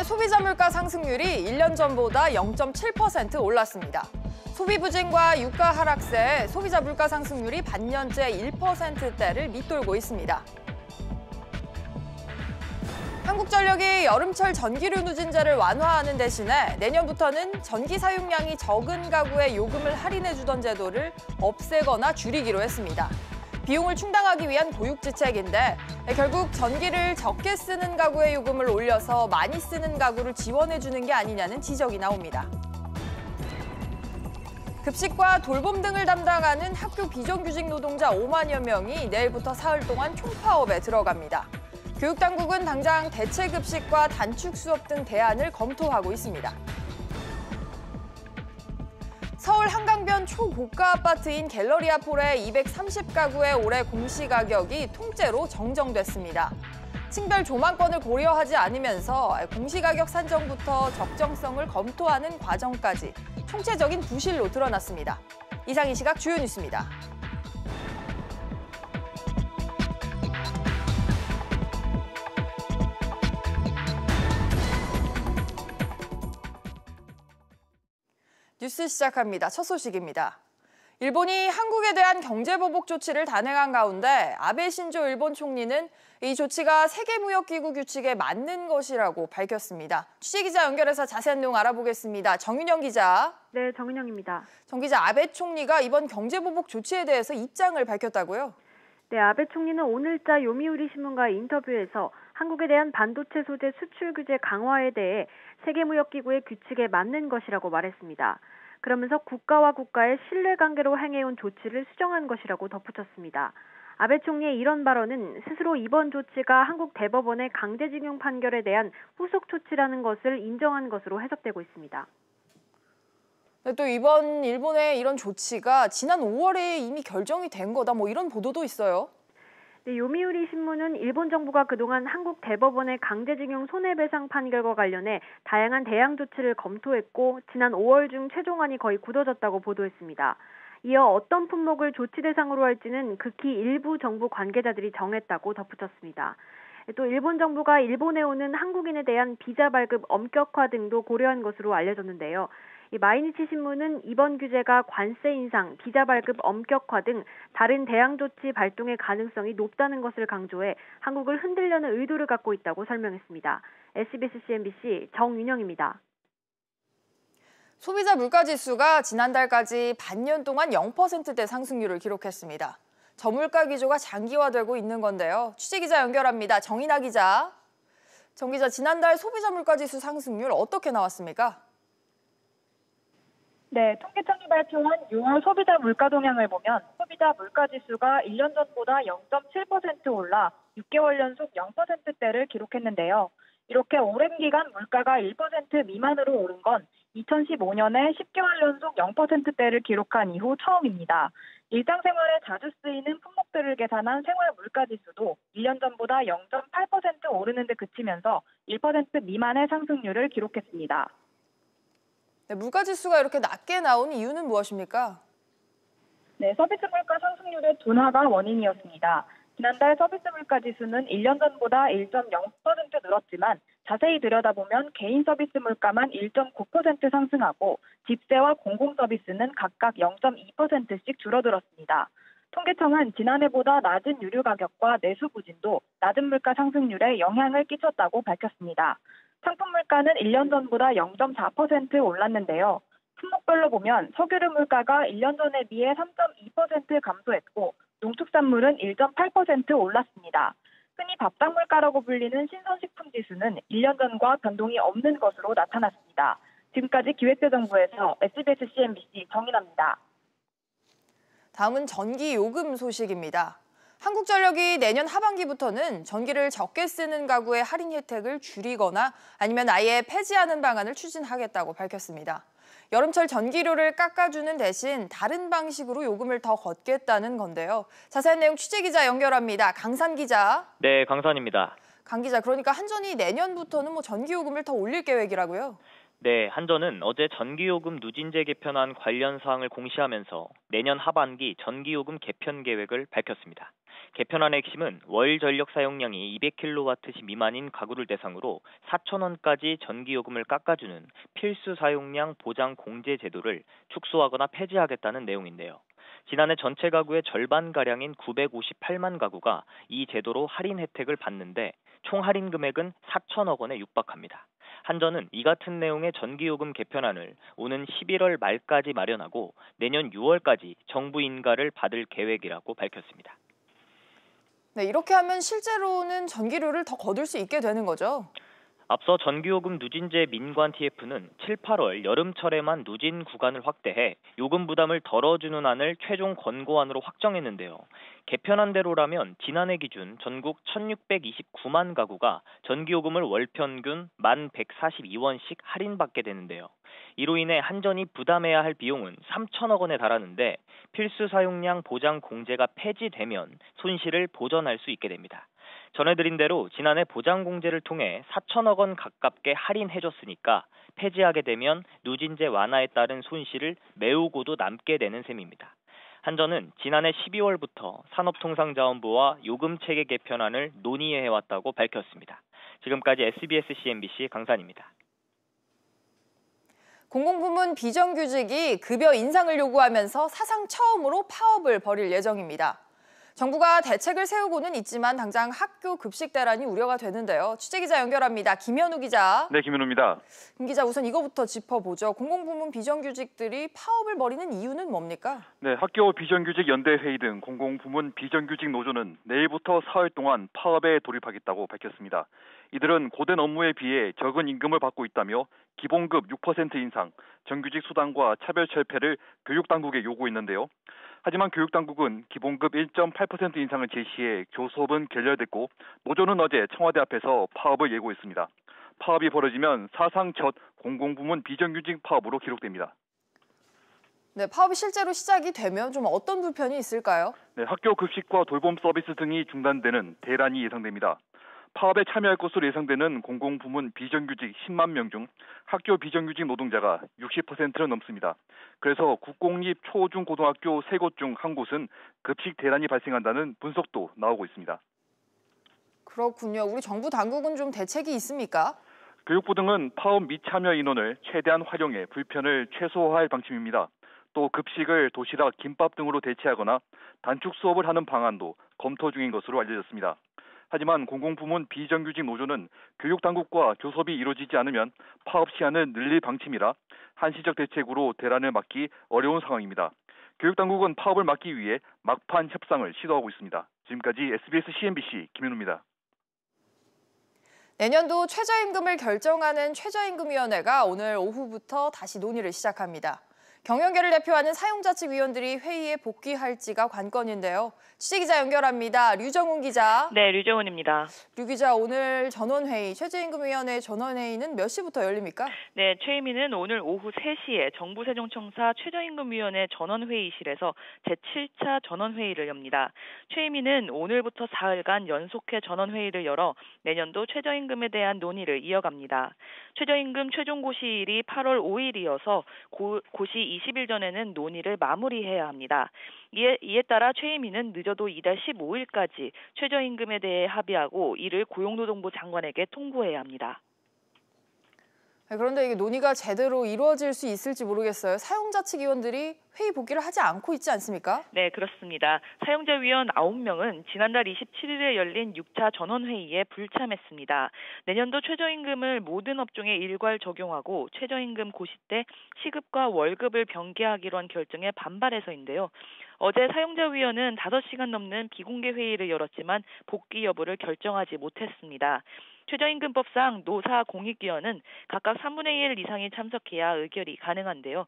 소비자 물가 상승률이 1년 전보다 0.7% 올랐습니다. 소비 부진과 유가 하락세에 소비자 물가 상승률이 반년째 1%대를 밑돌고 있습니다. 한국전력이 여름철 전기료 누진제를 완화하는 대신에 내년부터는 전기 사용량이 적은 가구에 요금을 할인해주던 제도를 없애거나 줄이기로 했습니다. 비용을 충당하기 위한 고육지책인데 결국 전기를 적게 쓰는 가구의 요금을 올려서 많이 쓰는 가구를 지원해주는 게 아니냐는 지적이 나옵니다. 급식과 돌봄 등을 담당하는 학교 비정규직 노동자 5만여 명이 내일부터 사흘 동안 총파업에 들어갑니다. 교육당국은 당장 대체급식과 단축 수업 등 대안을 검토하고 있습니다. 서울 한강변 초고가 아파트인 갤러리아폴의 230가구의 올해 공시가격이 통째로 정정됐습니다. 층별 조망권을 고려하지 않으면서 공시가격 산정부터 적정성을 검토하는 과정까지 총체적인 부실로 드러났습니다. 이상 이 시각 주요 뉴스입니다. 뉴스 시작합니다. 첫 소식입니다. 일본이 한국에 대한 경제보복 조치를 단행한 가운데 아베 신조 일본 총리는 이 조치가 세계무역기구 규칙에 맞는 것이라고 밝혔습니다. 취재기자 연결해서 자세한 내용 알아보겠습니다. 정윤영 기자. 네, 정윤영입니다. 정 기자, 아베 총리가 이번 경제보복 조치에 대해서 입장을 밝혔다고요? 네, 아베 총리는 오늘자 요미우리 신문과의 인터뷰에서 한국에 대한 반도체 소재 수출 규제 강화에 대해 세계무역기구의 규칙에 맞는 것이라고 말했습니다. 그러면서 국가와 국가의 신뢰관계로 행해온 조치를 수정한 것이라고 덧붙였습니다. 아베 총리의 이런 발언은 스스로 이번 조치가 한국 대법원의 강제징용 판결에 대한 후속 조치라는 것을 인정한 것으로 해석되고 있습니다. 네, 또 이번 일본의 이런 조치가 지난 5월에 이미 결정이 된 거다, 이런 보도도 있어요. 네, 요미우리 신문은 일본 정부가 그동안 한국 대법원의 강제징용 손해배상 판결과 관련해 다양한 대항 조치를 검토했고 지난 5월 중 최종안이 거의 굳어졌다고 보도했습니다. 이어 어떤 품목을 조치 대상으로 할지는 극히 일부 정부 관계자들이 정했다고 덧붙였습니다. 또 일본 정부가 일본에 오는 한국인에 대한 비자 발급 엄격화 등도 고려한 것으로 알려졌는데요. 마이니치 신문은 이번 규제가 관세 인상, 비자 발급 엄격화 등 다른 대항 조치 발동의 가능성이 높다는 것을 강조해 한국을 흔들려는 의도를 갖고 있다고 설명했습니다. SBS CNBC 정윤영입니다. 소비자 물가지수가 지난달까지 반년 동안 0%대 상승률을 기록했습니다. 저물가 기조가 장기화되고 있는 건데요. 취재기자 연결합니다. 정인아 기자. 정 기자, 지난달 소비자 물가지수 상승률 어떻게 나왔습니까? 네, 통계청이 발표한 6월 소비자 물가 동향을 보면 소비자 물가지수가 1년 전보다 0.7% 올라 6개월 연속 0%대를 기록했는데요. 이렇게 오랜 기간 물가가 1% 미만으로 오른 건 2015년에 10개월 연속 0%대를 기록한 이후 처음입니다. 일상생활에 자주 쓰이는 품목들을 계산한 생활 물가지수도 1년 전보다 0.8% 오르는 데 그치면서 1% 미만의 상승률을 기록했습니다. 네, 물가지수가 이렇게 낮게 나온 이유는 무엇입니까? 네, 서비스 물가 상승률의 둔화가 원인이었습니다. 지난달 서비스 물가 지수는 1년 전보다 1.0% 늘었지만 자세히 들여다보면 개인 서비스 물가만 1.9% 상승하고 집세와 공공 서비스는 각각 0.2%씩 줄어들었습니다. 통계청은 지난해보다 낮은 유류 가격과 내수 부진도 낮은 물가 상승률에 영향을 끼쳤다고 밝혔습니다. 상품 물가는 1년 전보다 0.4% 올랐는데요. 품목별로 보면 석유류 물가가 1년 전에 비해 3.2% 감소했고 농축산물은 1.8% 올랐습니다. 흔히 밥상 물가라고 불리는 신선식품 지수는 1년 전과 변동이 없는 것으로 나타났습니다. 지금까지 기획재정부에서 SBS CNBC 정인아입니다. 다음은 전기 요금 소식입니다. 한국전력이 내년 하반기부터는 전기를 적게 쓰는 가구의 할인 혜택을 줄이거나 아니면 아예 폐지하는 방안을 추진하겠다고 밝혔습니다. 여름철 전기료를 깎아주는 대신 다른 방식으로 요금을 더 걷겠다는 건데요. 자세한 내용 취재기자 연결합니다. 강산 기자. 네, 강산입니다. 강 기자, 그러니까 한전이 내년부터는 전기요금을 더 올릴 계획이라고요? 네, 한전은 어제 전기요금 누진제 개편안 관련 사항을 공시하면서 내년 하반기 전기요금 개편 계획을 밝혔습니다. 개편안의 핵심은 월 전력 사용량이 200kWh 미만인 가구를 대상으로 4,000원까지 전기요금을 깎아주는 필수 사용량 보장 공제 제도를 축소하거나 폐지하겠다는 내용인데요. 지난해 전체 가구의 절반가량인 958만 가구가 이 제도로 할인 혜택을 받는데 총 할인 금액은 4천억 원에 육박합니다. 한전은 이 같은 내용의 전기요금 개편안을 오는 11월 말까지 마련하고 내년 6월까지 정부 인가를 받을 계획이라고 밝혔습니다. 네, 이렇게 하면 실제로는 전기료를 더 거둘 수 있게 되는 거죠? 앞서 전기요금 누진제 민관 TF는 7, 8월 여름철에만 누진 구간을 확대해 요금 부담을 덜어주는 안을 최종 권고안으로 확정했는데요. 개편안대로라면 지난해 기준 전국 1,629만 가구가 전기요금을 월 평균 1,142원씩 할인받게 되는데요. 이로 인해 한전이 부담해야 할 비용은 3천억 원에 달하는데 필수 사용량 보장 공제가 폐지되면 손실을 보전할 수 있게 됩니다. 전해드린 대로 지난해 보장 공제를 통해 4천억 원 가깝게 할인해줬으니까 폐지하게 되면 누진제 완화에 따른 손실을 메우고도 남게 되는 셈입니다. 한전은 지난해 12월부터 산업통상자원부와 요금체계 개편안을 논의해왔다고 밝혔습니다. 지금까지 SBS CNBC 강산입니다. 공공부문 비정규직이 급여 인상을 요구하면서 사상 처음으로 파업을 벌일 예정입니다. 정부가 대책을 세우고는 있지만 당장 학교 급식 대란이 우려가 되는데요. 취재기자 연결합니다. 김현우 기자. 네, 김현우입니다. 김 기자, 우선 이거부터 짚어보죠. 공공부문 비정규직들이 파업을 벌이는 이유는 뭡니까? 네, 학교 비정규직 연대회의 등 공공부문 비정규직 노조는 내일부터 사흘 동안 파업에 돌입하겠다고 밝혔습니다. 이들은 고된 업무에 비해 적은 임금을 받고 있다며 기본급 6% 인상, 정규직 수당과 차별 철폐를 교육당국에 요구했는데요. 하지만 교육당국은 기본급 1.8% 인상을 제시해 교섭은 결렬됐고 노조는 어제 청와대 앞에서 파업을 예고했습니다. 파업이 벌어지면 사상 첫 공공부문 비정규직 파업으로 기록됩니다. 네, 파업이 실제로 시작이 되면 좀 어떤 불편이 있을까요? 네, 학교 급식과 돌봄 서비스 등이 중단되는 대란이 예상됩니다. 파업에 참여할 것으로 예상되는 공공부문 비정규직 10만 명 중 학교 비정규직 노동자가 60%를 넘습니다. 그래서 국공립 초중고등학교 3곳 중 한 곳은 급식 대란이 발생한다는 분석도 나오고 있습니다. 그렇군요. 우리 정부 당국은 좀 대책이 있습니까? 교육부 등은 파업 미참여 인원을 최대한 활용해 불편을 최소화할 방침입니다. 또 급식을 도시락, 김밥 등으로 대체하거나 단축 수업을 하는 방안도 검토 중인 것으로 알려졌습니다. 하지만 공공부문 비정규직 노조는 교육당국과 교섭이 이루어지지 않으면 파업 시한을 늘릴 방침이라 한시적 대책으로 대란을 막기 어려운 상황입니다. 교육당국은 파업을 막기 위해 막판 협상을 시도하고 있습니다. 지금까지 SBS CNBC 김현우입니다. 내년도 최저임금을 결정하는 최저임금위원회가 오늘 오후부터 다시 논의를 시작합니다. 경영계를 대표하는 사용자 측 위원들이 회의에 복귀할지가 관건인데요. 취재기자 연결합니다. 류정훈 기자. 네, 류정훈입니다. 류 기자, 오늘 전원회의, 최저임금위원회 전원회의는 몇 시부터 열립니까? 네, 최임위는 오늘 오후 3시에 정부세종청사 최저임금위원회 전원회의실에서 제7차 전원회의를 엽니다. 최임위는 오늘부터 사흘간 연속해 전원회의를 열어 내년도 최저임금에 대한 논의를 이어갑니다. 최저임금 최종 고시일이 8월 5일이어서 고시 20일 전에는 논의를 마무리해야 합니다. 이에 따라 최임위는 늦어도 이달 15일까지 최저임금에 대해 합의하고 이를 고용노동부 장관에게 통보해야 합니다. 그런데 이게 논의가 제대로 이루어질 수 있을지 모르겠어요. 사용자 측 위원들이 회의 복귀를 하지 않고 있지 않습니까? 네, 그렇습니다. 사용자 위원 9명은 지난달 27일에 열린 6차 전원회의에 불참했습니다. 내년도 최저임금을 모든 업종에 일괄 적용하고 최저임금 고시 때 시급과 월급을 병기하기로 한 결정에 반발해서인데요. 어제 사용자 위원은 5시간 넘는 비공개 회의를 열었지만 복귀 여부를 결정하지 못했습니다. 최저임금법상 노사 공익위원은 각각 3분의 1 이상이 참석해야 의결이 가능한데요.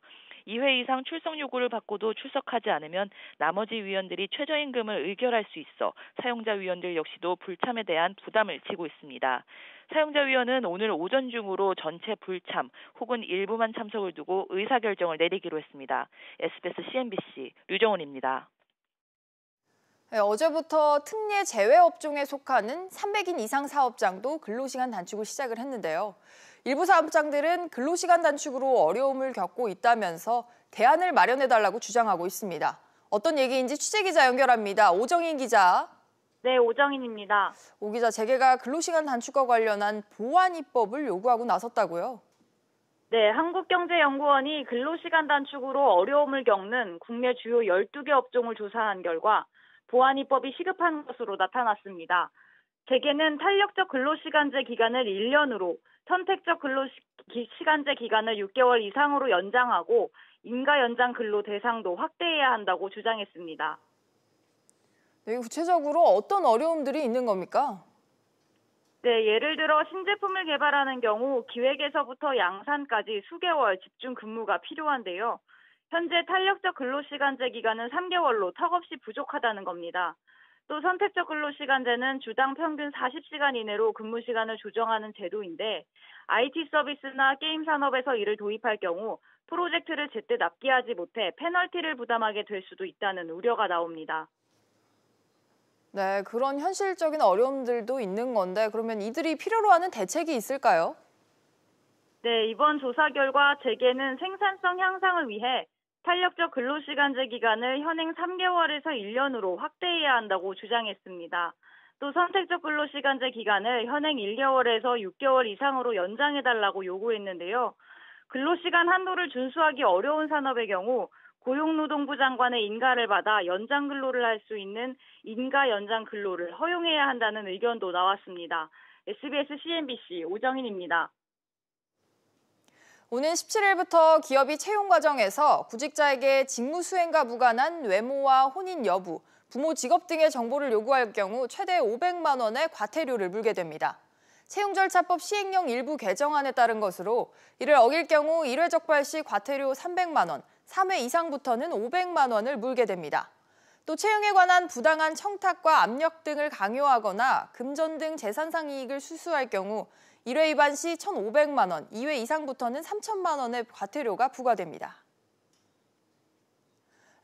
2회 이상 출석 요구를 받고도 출석하지 않으면 나머지 위원들이 최저임금을 의결할 수 있어 사용자 위원들 역시도 불참에 대한 부담을 지고 있습니다. 사용자 위원은 오늘 오전 중으로 전체 불참 혹은 일부만 참석을 두고 의사결정을 내리기로 했습니다. SBS CNBC 류정훈입니다. 네, 어제부터 특례 제외 업종에 속하는 300인 이상 사업장도 근로시간 단축을 시작을 했는데요. 일부 사업장들은 근로시간 단축으로 어려움을 겪고 있다면서 대안을 마련해달라고 주장하고 있습니다. 어떤 얘기인지 취재기자 연결합니다. 오정인 기자. 네, 오정인입니다. 오 기자, 재계가 근로시간 단축과 관련한 보완 입법을 요구하고 나섰다고요? 네, 한국경제연구원이 근로시간 단축으로 어려움을 겪는 국내 주요 12개 업종을 조사한 결과 보완 입법이 시급한 것으로 나타났습니다. 재계는 탄력적 근로시간제 기간을 1년으로, 선택적 근로시간제 기간을 6개월 이상으로 연장하고 인가 연장 근로 대상도 확대해야 한다고 주장했습니다. 네, 구체적으로 어떤 어려움들이 있는 겁니까? 네, 예를 들어 신제품을 개발하는 경우 기획에서부터 양산까지 수개월 집중 근무가 필요한데요. 현재 탄력적 근로시간제 기간은 3개월로 턱없이 부족하다는 겁니다. 또 선택적 근로시간제는 주당 평균 40시간 이내로 근무 시간을 조정하는 제도인데 IT 서비스나 게임 산업에서 이를 도입할 경우 프로젝트를 제때 납기하지 못해 페널티를 부담하게 될 수도 있다는 우려가 나옵니다. 네, 그런 현실적인 어려움들도 있는 건데 그러면 이들이 필요로 하는 대책이 있을까요? 네, 이번 조사 결과 재계는 생산성 향상을 위해 탄력적 근로시간제 기간을 현행 3개월에서 1년으로 확대해야 한다고 주장했습니다. 또 선택적 근로시간제 기간을 현행 1개월에서 6개월 이상으로 연장해달라고 요구했는데요. 근로시간 한도를 준수하기 어려운 산업의 경우 고용노동부 장관의 인가를 받아 연장 근로를 할 수 있는 인가 연장 근로를 허용해야 한다는 의견도 나왔습니다. SBS CNBC 오정인입니다. 오는 17일부터 기업이 채용 과정에서 구직자에게 직무 수행과 무관한 외모와 혼인 여부, 부모 직업 등의 정보를 요구할 경우 최대 500만 원의 과태료를 물게 됩니다. 채용절차법 시행령 일부 개정안에 따른 것으로 이를 어길 경우 1회 적발 시 과태료 300만 원, 3회 이상부터는 500만 원을 물게 됩니다. 또 채용에 관한 부당한 청탁과 압력 등을 강요하거나 금전 등 재산상 이익을 수수할 경우 1회 위반 시 1,500만 원, 2회 이상부터는 3천만 원의 과태료가 부과됩니다.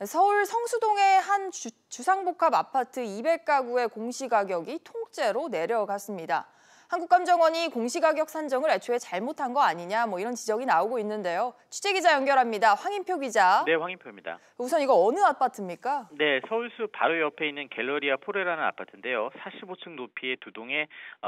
서울 성수동의 한 주상복합 아파트 200가구의 공시가격이 통째로 내려갔습니다. 한국감정원이 공시가격 산정을 애초에 잘못한 거 아니냐 이런 지적이 나오고 있는데요. 취재기자 연결합니다. 황인표 기자. 네, 황인표입니다. 우선 이거 어느 아파트입니까? 네, 서울수 바로 옆에 있는 갤러리아 포레라는 아파트인데요. 45층 높이의 두 동에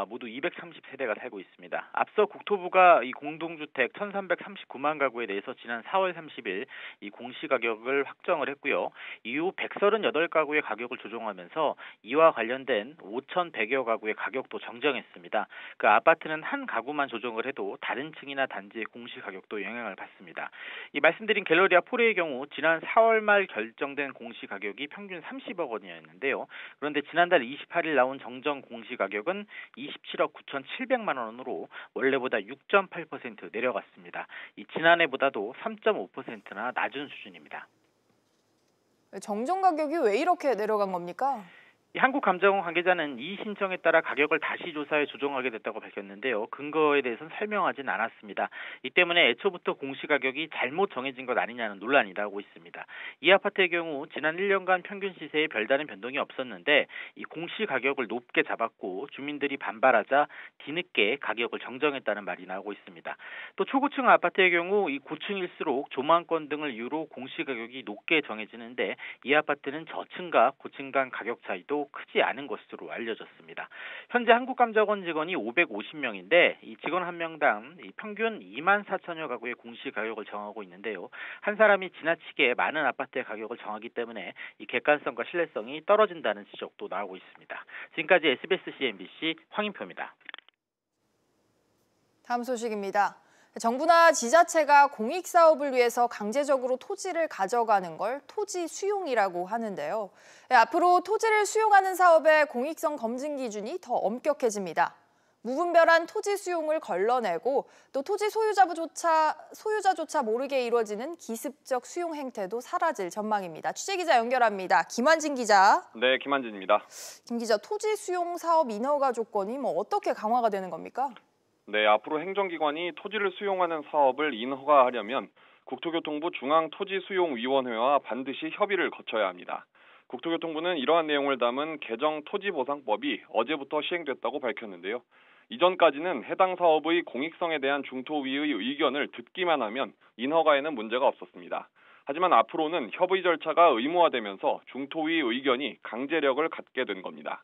모두 230세대가 살고 있습니다. 앞서 국토부가 이 공동주택 1,339만 가구에 대해서 지난 4월 30일 이 공시가격을 확정을 했고요. 이후 138가구의 가격을 조정하면서 이와 관련된 5,100여 가구의 가격도 정정했습니다. 그 아파트는 한 가구만 조정을 해도 다른 층이나 단지의 공시가격도 영향을 받습니다. 이 말씀드린 갤러리아 포레의 경우 지난 4월 말 결정된 공시가격이 평균 30억 원이었는데요. 그런데 지난달 28일 나온 정정 공시가격은 27억 9,700만 원으로 원래보다 6.8% 내려갔습니다. 이 지난해보다도 3.5%나 낮은 수준입니다. 정정 가격이 왜 이렇게 내려간 겁니까? 한국감정원 관계자는 이 신청에 따라 가격을 다시 조사해 조정하게 됐다고 밝혔는데요. 근거에 대해서는 설명하진 않았습니다. 이 때문에 애초부터 공시가격이 잘못 정해진 것 아니냐는 논란이 나오고 있습니다. 이 아파트의 경우 지난 1년간 평균 시세에 별다른 변동이 없었는데 이 공시가격을 높게 잡았고 주민들이 반발하자 뒤늦게 가격을 정정했다는 말이 나오고 있습니다. 또 초고층 아파트의 경우 이 고층일수록 조망권 등을 이유로 공시가격이 높게 정해지는데 이 아파트는 저층과 고층 간 가격 차이도 크지 않은 것으로 알려졌습니다. 현재 한국감정원 직원이 550명인데 이 직원 한 명당 평균 2만 4천여 가구의 공시가격을 정하고 있는데요. 한 사람이 지나치게 많은 아파트의 가격을 정하기 때문에 이 객관성과 신뢰성이 떨어진다는 지적도 나오고 있습니다. 지금까지 SBS CNBC 황인표입니다. 다음 소식입니다. 정부나 지자체가 공익사업을 위해서 강제적으로 토지를 가져가는 걸 토지 수용이라고 하는데요. 앞으로 토지를 수용하는 사업의 공익성 검증 기준이 더 엄격해집니다. 무분별한 토지 수용을 걸러내고 또 토지 소유자조차 모르게 이루어지는 기습적 수용 행태도 사라질 전망입니다. 취재기자 연결합니다. 김환진 기자. 네, 김환진입니다. 김 기자, 토지 수용 사업 인허가 조건이 어떻게 강화가 되는 겁니까? 네, 앞으로 행정기관이 토지를 수용하는 사업을 인허가하려면 국토교통부 중앙토지수용위원회와 반드시 협의를 거쳐야 합니다. 국토교통부는 이러한 내용을 담은 개정 토지보상법이 어제부터 시행됐다고 밝혔는데요. 이전까지는 해당 사업의 공익성에 대한 중토위의 의견을 듣기만 하면 인허가에는 문제가 없었습니다. 하지만 앞으로는 협의 절차가 의무화되면서 중토위 의견이 강제력을 갖게 된 겁니다.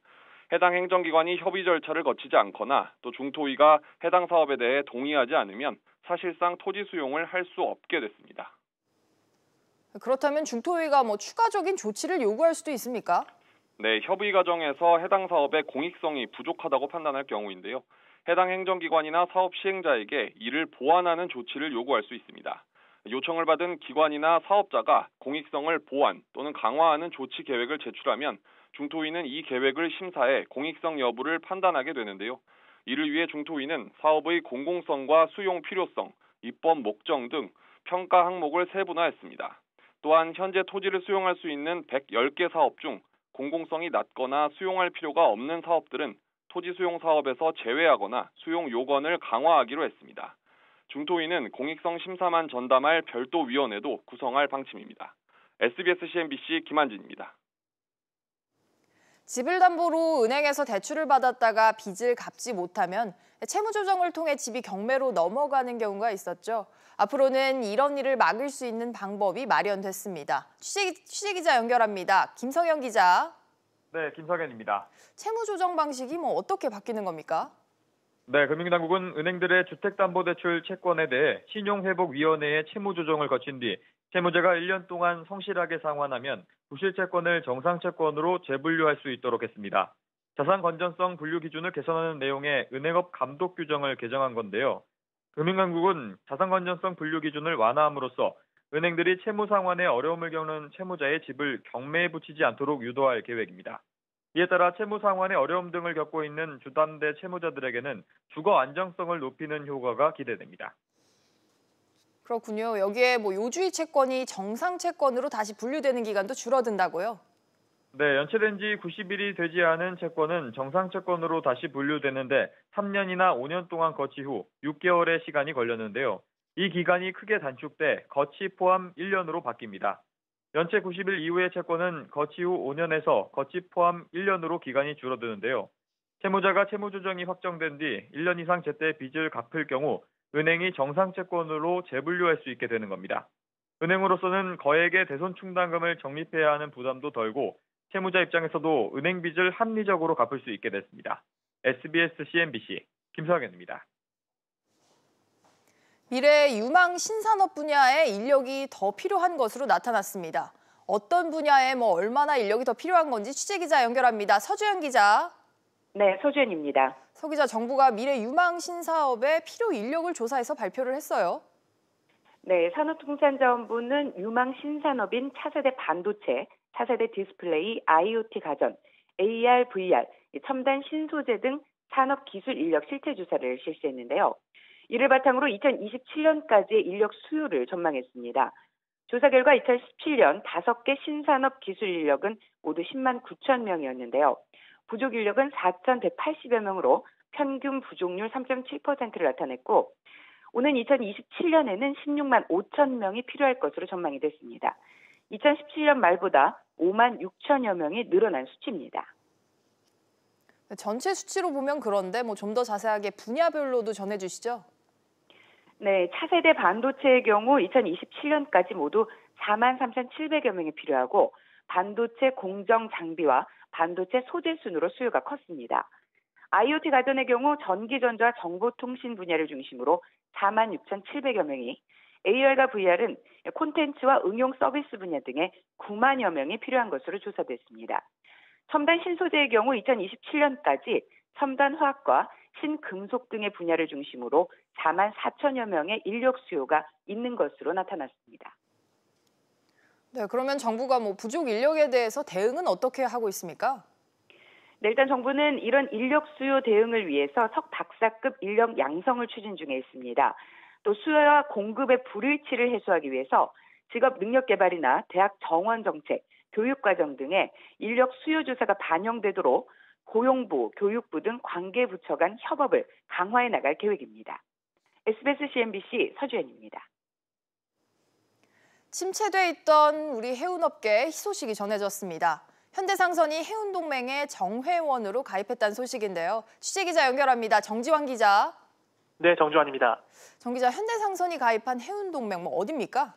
해당 행정기관이 협의 절차를 거치지 않거나 또 중토위가 해당 사업에 대해 동의하지 않으면 사실상 토지 수용을 할 수 없게 됐습니다. 그렇다면 중토위가 추가적인 조치를 요구할 수도 있습니까? 네, 협의 과정에서 해당 사업의 공익성이 부족하다고 판단할 경우인데요. 해당 행정기관이나 사업 시행자에게 이를 보완하는 조치를 요구할 수 있습니다. 요청을 받은 기관이나 사업자가 공익성을 보완 또는 강화하는 조치 계획을 제출하면 중토위는 이 계획을 심사해 공익성 여부를 판단하게 되는데요. 이를 위해 중토위는 사업의 공공성과 수용 필요성, 입법 목적 등 평가 항목을 세분화했습니다. 또한 현재 토지를 수용할 수 있는 110개 사업 중 공공성이 낮거나 수용할 필요가 없는 사업들은 토지 수용 사업에서 제외하거나 수용 요건을 강화하기로 했습니다. 중토위는 공익성 심사만 전담할 별도 위원회도 구성할 방침입니다. SBS CNBC 김한진입니다. 집을 담보로 은행에서 대출을 받았다가 빚을 갚지 못하면 채무조정을 통해 집이 경매로 넘어가는 경우가 있었죠. 앞으로는 이런 일을 막을 수 있는 방법이 마련됐습니다. 취재기자 연결합니다. 김성현 기자. 네, 김성현입니다. 채무조정 방식이 어떻게 바뀌는 겁니까? 네, 금융당국은 은행들의 주택담보대출 채권에 대해 신용회복위원회의 채무조정을 거친 뒤 채무자가 1년 동안 성실하게 상환하면 부실채권을 정상채권으로 재분류할 수 있도록 했습니다. 자산건전성 분류 기준을 개선하는 내용의 은행업 감독 규정을 개정한 건데요. 금융당국은 자산건전성 분류 기준을 완화함으로써 은행들이 채무 상환에 어려움을 겪는 채무자의 집을 경매에 붙이지 않도록 유도할 계획입니다. 이에 따라 채무 상환에 어려움 등을 겪고 있는 주담대 채무자들에게는 주거 안정성을 높이는 효과가 기대됩니다. 그렇군요. 여기에 요주의 채권이 정상 채권으로 다시 분류되는 기간도 줄어든다고요? 네, 연체된 지 90일이 되지 않은 채권은 정상 채권으로 다시 분류되는데 3년이나 5년 동안 거치 후 6개월의 시간이 걸렸는데요. 이 기간이 크게 단축돼 거치 포함 1년으로 바뀝니다. 연체 90일 이후의 채권은 거치 후 5년에서 거치 포함 1년으로 기간이 줄어드는데요. 채무자가 채무조정이 확정된 뒤 1년 이상 제때 빚을 갚을 경우 은행이 정상채권으로 재분류할 수 있게 되는 겁니다. 은행으로서는 거액의 대손충당금을 적립해야 하는 부담도 덜고 채무자 입장에서도 은행 빚을 합리적으로 갚을 수 있게 됐습니다. SBS CNBC 김성현입니다. 미래 유망 신산업 분야에 인력이 더 필요한 것으로 나타났습니다. 어떤 분야에 얼마나 인력이 더 필요한 건지 취재기자 연결합니다. 서주현 기자. 네, 서주현입니다. 서 기자, 정부가 미래 유망 신사업의 필요 인력을 조사해서 발표를 했어요. 네, 산업통상자원부는 유망 신산업인 차세대 반도체, 차세대 디스플레이, IoT 가전, AR, VR, 첨단 신소재 등 산업 기술 인력 실태 조사를 실시했는데요. 이를 바탕으로 2027년까지의 인력 수요를 전망했습니다. 조사 결과 2017년 5개 신산업 기술 인력은 모두 10만 9천 명이었는데요. 부족 인력은 4,180여 명으로 평균 부족률 3.7%를 나타냈고 오는 2027년에는 16만 5천 명이 필요할 것으로 전망이 됐습니다. 2017년 말보다 5만 6천여 명이 늘어난 수치입니다. 전체 수치로 보면 그런데 좀 더 자세하게 분야별로도 전해주시죠. 네, 차세대 반도체의 경우 2027년까지 모두 4만 3,700여 명이 필요하고 반도체 공정 장비와 반도체 소재 순으로 수요가 컸습니다. IoT 가전의 경우 전기전자 정보통신 분야를 중심으로 4만 6,700여 명이, AR과 VR은 콘텐츠와 응용 서비스 분야 등에 9만여 명이 필요한 것으로 조사됐습니다. 첨단 신소재의 경우 2027년까지 첨단 화학과 신금속 등의 분야를 중심으로 4만 4천여 명의 인력 수요가 있는 것으로 나타났습니다. 네, 그러면 정부가 부족 인력에 대해서 대응은 어떻게 하고 있습니까? 네, 일단 정부는 이런 인력 수요 대응을 위해서 석박사급 인력 양성을 추진 중에 있습니다. 또 수요와 공급의 불일치를 해소하기 위해서 직업 능력 개발이나 대학 정원 정책, 교육과정 등의 인력 수요 조사가 반영되도록 고용부, 교육부 등 관계부처 간 협업을 강화해 나갈 계획입니다. SBS CNBC 서주현입니다. 침체돼 있던 우리 해운업계의 희소식이 전해졌습니다. 현대상선이 해운동맹에 정회원으로 가입했다는 소식인데요. 취재기자 연결합니다. 정지환 기자. 네, 정주환입니다. 정 기자, 현대상선이 가입한 해운동맹 어디입니까?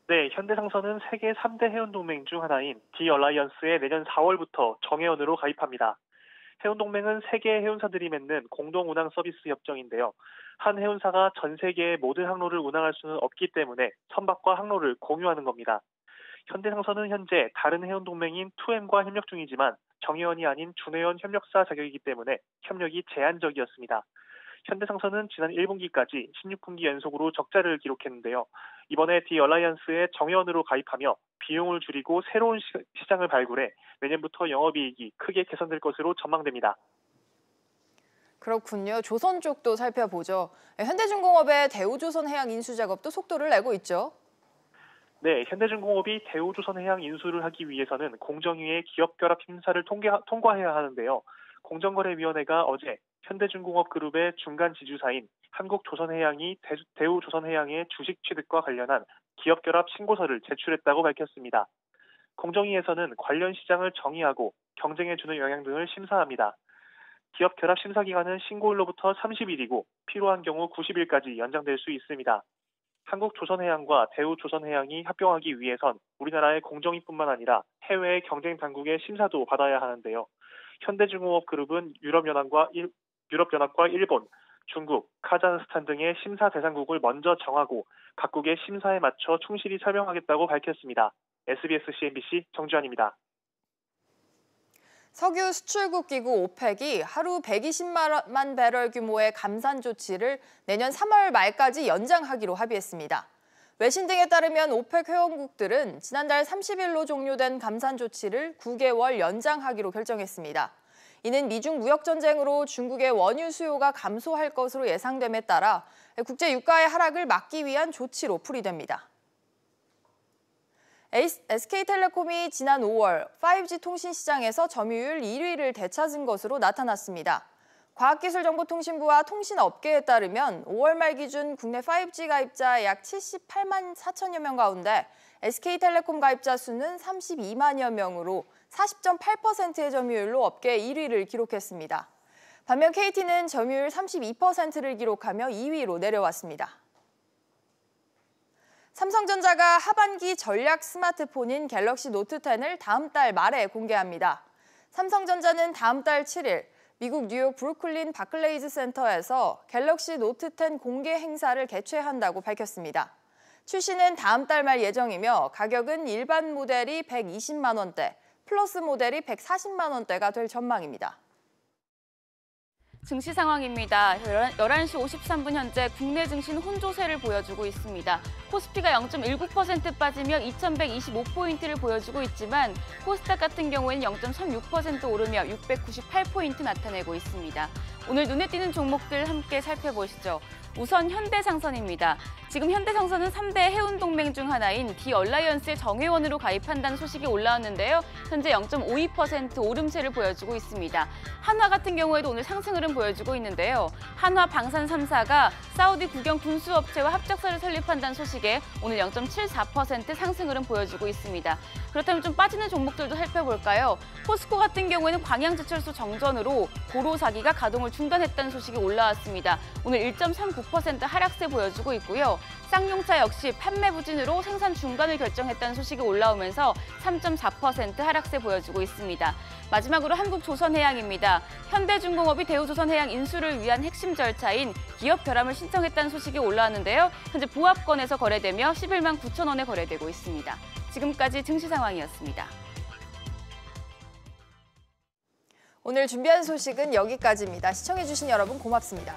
네, 현대상선은 세계 3대 해운동맹 중 하나인 디얼라이언스에 내년 4월부터 정회원으로 가입합니다. 해운동맹은 세계 해운사들이 맺는 공동운항 서비스 협정인데요. 한 해운사가 전 세계의 모든 항로를 운항할 수는 없기 때문에 선박과 항로를 공유하는 겁니다. 현대상선은 현재 다른 해운동맹인 2M과 협력 중이지만 정회원이 아닌 준회원 협력사 자격이기 때문에 협력이 제한적이었습니다. 현대상선은 지난 1분기까지 16분기 연속으로 적자를 기록했는데요. 이번에 디얼라이언스에 정회원으로 가입하며 비용을 줄이고 새로운 시장을 발굴해 내년부터 영업이익이 크게 개선될 것으로 전망됩니다. 그렇군요. 조선 쪽도 살펴보죠. 현대중공업의 대우조선해양 인수 작업도 속도를 내고 있죠. 네, 현대중공업이 대우조선해양 인수를 하기 위해서는 공정위의 기업결합 심사를 통과해야 하는데요. 공정거래위원회가 어제 현대중공업 그룹의 중간 지주사인 한국조선해양이 대우조선해양의 주식 취득과 관련한 기업결합 신고서를 제출했다고 밝혔습니다. 공정위에서는 관련 시장을 정의하고 경쟁에 주는 영향 등을 심사합니다. 기업결합 심사 기간은 신고일로부터 30일이고 필요한 경우 90일까지 연장될 수 있습니다. 한국조선해양과 대우조선해양이 합병하기 위해선 우리나라의 공정위뿐만 아니라 해외의 경쟁 당국의 심사도 받아야 하는데요. 현대중공업 그룹은 유럽연합과 일본, 중국, 카자흐스탄 등의 심사 대상국을 먼저 정하고 각국의 심사에 맞춰 충실히 설명하겠다고 밝혔습니다. SBS CNBC 정주환입니다. 석유 수출국 기구 오펙이 하루 120만 배럴 규모의 감산 조치를 내년 3월 말까지 연장하기로 합의했습니다. 외신 등에 따르면 오펙 회원국들은 지난달 30일로 종료된 감산 조치를 9개월 연장하기로 결정했습니다. 이는 미중 무역 전쟁으로 중국의 원유 수요가 감소할 것으로 예상됨에 따라 국제 유가의 하락을 막기 위한 조치로 풀이됩니다. SK텔레콤이 지난 5월 5G 통신 시장에서 점유율 1위를 되찾은 것으로 나타났습니다. 과학기술정보통신부와 통신업계에 따르면 5월 말 기준 국내 5G 가입자 약 78만 4천여 명 가운데 SK텔레콤 가입자 수는 32만여 명으로 40.8%의 점유율로 업계 1위를 기록했습니다. 반면 KT는 점유율 32%를 기록하며 2위로 내려왔습니다. 삼성전자가 하반기 전략 스마트폰인 갤럭시 노트 10을 다음 달 말에 공개합니다. 삼성전자는 다음 달 7일 미국 뉴욕 브루클린 바클레이즈 센터에서 갤럭시 노트 10 공개 행사를 개최한다고 밝혔습니다. 출시는 다음 달 말 예정이며 가격은 일반 모델이 120만 원대, 플러스 모델이 140만 원대가 될 전망입니다. 증시 상황입니다. 11시 53분 현재 국내 증시는 혼조세를 보여주고 있습니다. 코스피가 0.19% 빠지며 2125포인트를 보여주고 있지만 코스닥 같은 경우에는 0.36% 오르며 698포인트 나타내고 있습니다. 오늘 눈에 띄는 종목들 함께 살펴보시죠. 우선 현대상선입니다. 지금 현대상선은 3대 해운동맹 중 하나인 디얼라이언스의 정회원으로 가입한다는 소식이 올라왔는데요. 현재 0.52% 오름세를 보여주고 있습니다. 한화 같은 경우에도 오늘 상승 흐름 보여주고 있는데요. 한화 방산 3사가 사우디 국영 군수업체와 합작사를 설립한다는 소식에 오늘 0.74% 상승 흐름 보여주고 있습니다. 그렇다면 좀 빠지는 종목들도 살펴볼까요? 포스코 같은 경우에는 광양제철소 정전으로 고로 4기가 가동을 중단했다는 소식이 올라왔습니다. 오늘 1.39% 하락세 보여주고 있고요. 쌍용차 역시 판매 부진으로 생산 중단을 결정했다는 소식이 올라오면서 3.4% 하락세 보여주고 있습니다. 마지막으로 한국조선해양입니다. 현대중공업이 대우조선해양 인수를 위한 핵심 절차인 기업 결함을 신청했다는 소식이 올라왔는데요. 현재 보합권에서 거래되며 11만 9천 원에 거래되고 있습니다. 지금까지 증시 상황이었습니다. 오늘 준비한 소식은 여기까지입니다. 시청해주신 여러분 고맙습니다.